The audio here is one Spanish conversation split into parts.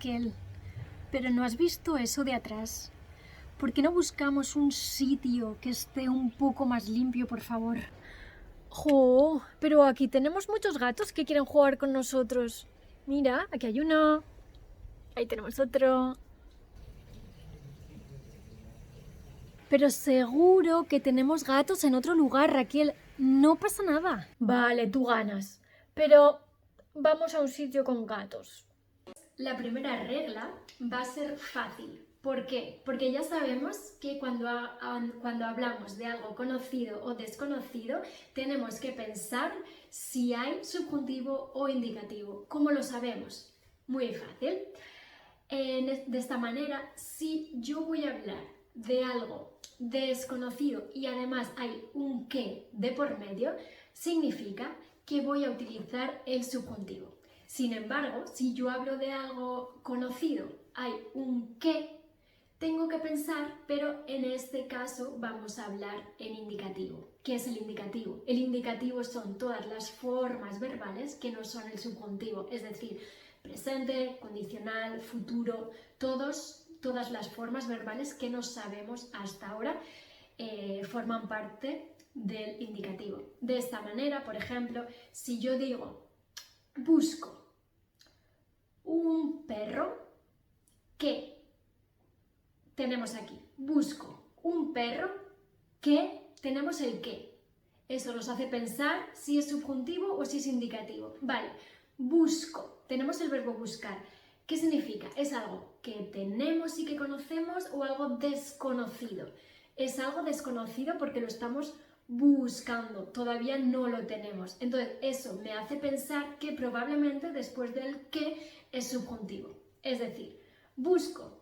Raquel, pero ¿no has visto eso de atrás? ¿Por qué no buscamos un sitio que esté un poco más limpio, por favor? ¡Jo! Pero aquí tenemos muchos gatos que quieren jugar con nosotros. Mira, aquí hay uno. Ahí tenemos otro. Pero seguro que tenemos gatos en otro lugar, Raquel. No pasa nada. Vale, tú ganas. Pero vamos a un sitio con gatos. La primera regla va a ser fácil. ¿Por qué? Porque ya sabemos que cuando hablamos de algo conocido o desconocido, tenemos que pensar si hay subjuntivo o indicativo. ¿Cómo lo sabemos? Muy fácil. De esta manera, si yo voy a hablar de algo desconocido y además hay un que de por medio, significa que voy a utilizar el subjuntivo. Sin embargo, si yo hablo de algo conocido, hay un que, tengo que pensar, pero en este caso vamos a hablar en indicativo. ¿Qué es el indicativo? El indicativo son todas las formas verbales que no son el subjuntivo, es decir, presente, condicional, futuro, todas las formas verbales que no sabemos hasta ahora forman parte del indicativo. De esta manera, por ejemplo, si yo digo busco un perro, ¿qué tenemos aquí? Busco un perro, ¿qué? Tenemos el qué. Eso nos hace pensar si es subjuntivo o si es indicativo. Vale, busco. Tenemos el verbo buscar. ¿Qué significa? ¿Es algo que tenemos y que conocemos o algo desconocido? Es algo desconocido porque lo estamos buscando, todavía no lo tenemos. Entonces, eso me hace pensar que probablemente después del que es subjuntivo. Es decir, busco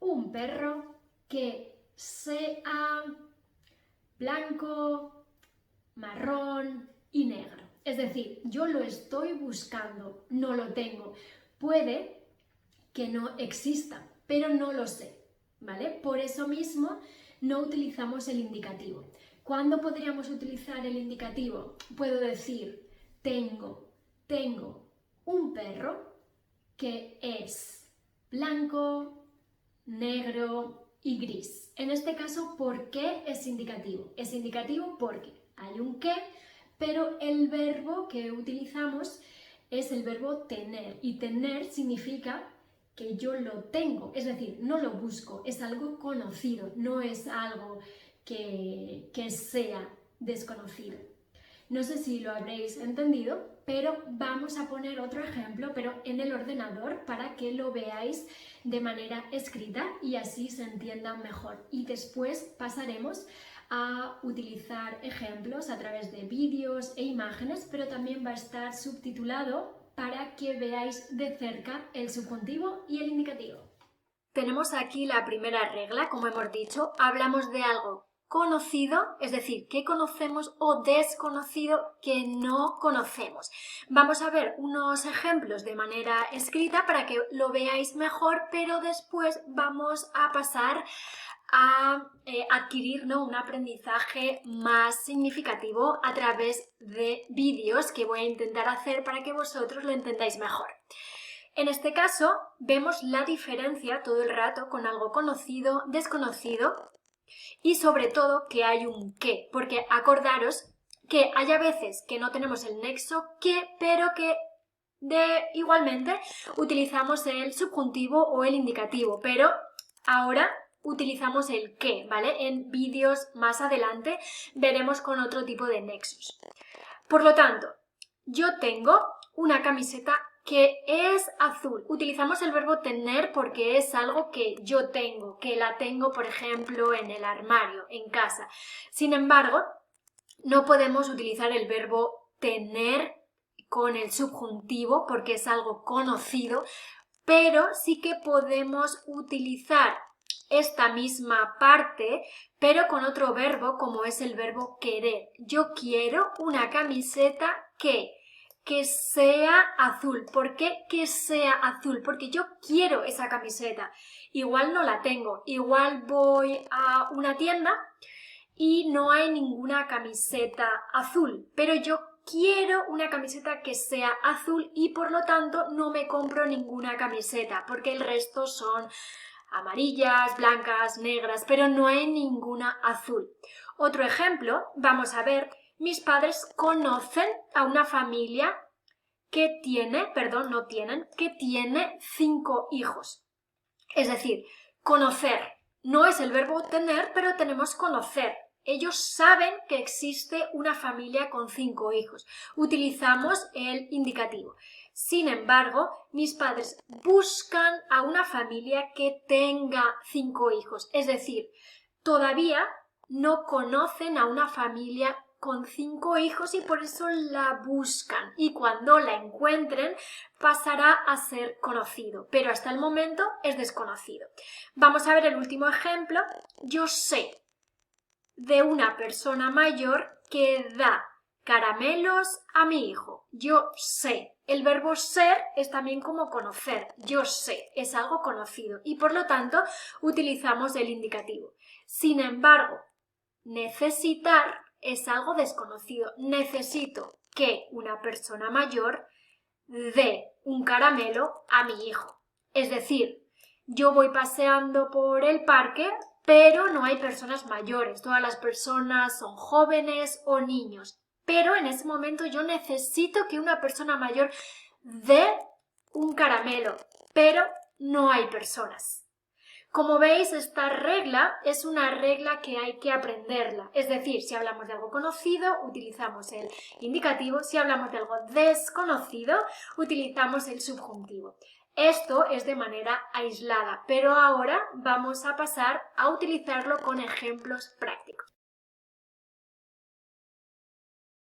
un perro que sea blanco, marrón y negro. Es decir, yo lo estoy buscando, no lo tengo. Puede que no exista, pero no lo sé, ¿vale? Por eso mismo no utilizamos el indicativo. ¿Cuándo podríamos utilizar el indicativo? Puedo decir, tengo un perro que es blanco, negro y gris. En este caso, ¿por qué es indicativo? Es indicativo porque hay un qué, pero el verbo que utilizamos es el verbo tener, y tener significa que yo lo tengo, es decir, no lo busco, es algo conocido, no es algo que sea desconocido. No sé si lo habréis entendido, pero vamos a poner otro ejemplo, pero en el ordenador para que lo veáis de manera escrita y así se entienda mejor. Y después pasaremos a utilizar ejemplos a través de vídeos e imágenes, pero también va a estar subtitulado para que veáis de cerca el subjuntivo y el indicativo. Tenemos aquí la primera regla, como hemos dicho, hablamos de algo conocido, es decir, que conocemos, o desconocido, que no conocemos. Vamos a ver unos ejemplos de manera escrita para que lo veáis mejor, pero después vamos a pasar a adquirir, ¿no?, un aprendizaje más significativo a través de vídeos que voy a intentar hacer para que vosotros lo entendáis mejor. En este caso, vemos la diferencia todo el rato con algo conocido, desconocido y sobre todo que hay un qué, porque acordaros que hay a veces que no tenemos el nexo que, pero que igualmente utilizamos el subjuntivo o el indicativo, pero ahora utilizamos el qué, ¿vale? En vídeos más adelante veremos con otro tipo de nexos. Por lo tanto, yo tengo una camiseta que es azul. Utilizamos el verbo tener porque es algo que yo tengo, que la tengo, por ejemplo, en el armario, en casa. Sin embargo, no podemos utilizar el verbo tener con el subjuntivo porque es algo conocido, pero sí que podemos utilizar esta misma parte, pero con otro verbo como es el verbo querer. Yo quiero una camiseta que sea azul. ¿Por qué que sea azul? Porque yo quiero esa camiseta. Igual no la tengo, igual voy a una tienda y no hay ninguna camiseta azul, pero yo quiero una camiseta que sea azul y por lo tanto no me compro ninguna camiseta porque el resto son amarillas, blancas, negras, pero no hay ninguna azul. Otro ejemplo, vamos a ver, mis padres conocen a una familia que tiene 5 hijos. Es decir, conocer no es el verbo tener, pero tenemos conocer. Ellos saben que existe una familia con 5 hijos. Utilizamos el indicativo. Sin embargo, mis padres buscan a una familia que tenga 5 hijos. Es decir, todavía no conocen a una familia con 5 hijos y por eso la buscan. Y cuando la encuentren, pasará a ser conocido. Pero hasta el momento es desconocido. Vamos a ver el último ejemplo. Yo sé de una persona mayor que da caramelos a mi hijo. Yo sé. El verbo ser es también como conocer. Yo sé, es algo conocido y por lo tanto utilizamos el indicativo. Sin embargo, necesitar es algo desconocido. Necesito que una persona mayor dé un caramelo a mi hijo. Es decir, yo voy paseando por el parque, pero no hay personas mayores. Todas las personas son jóvenes o niños. Pero en ese momento yo necesito que una persona mayor dé un caramelo, pero no hay personas. Como veis, esta regla es una regla que hay que aprenderla. Es decir, si hablamos de algo conocido, utilizamos el indicativo. Si hablamos de algo desconocido, utilizamos el subjuntivo. Esto es de manera aislada, pero ahora vamos a pasar a utilizarlo con ejemplos prácticos.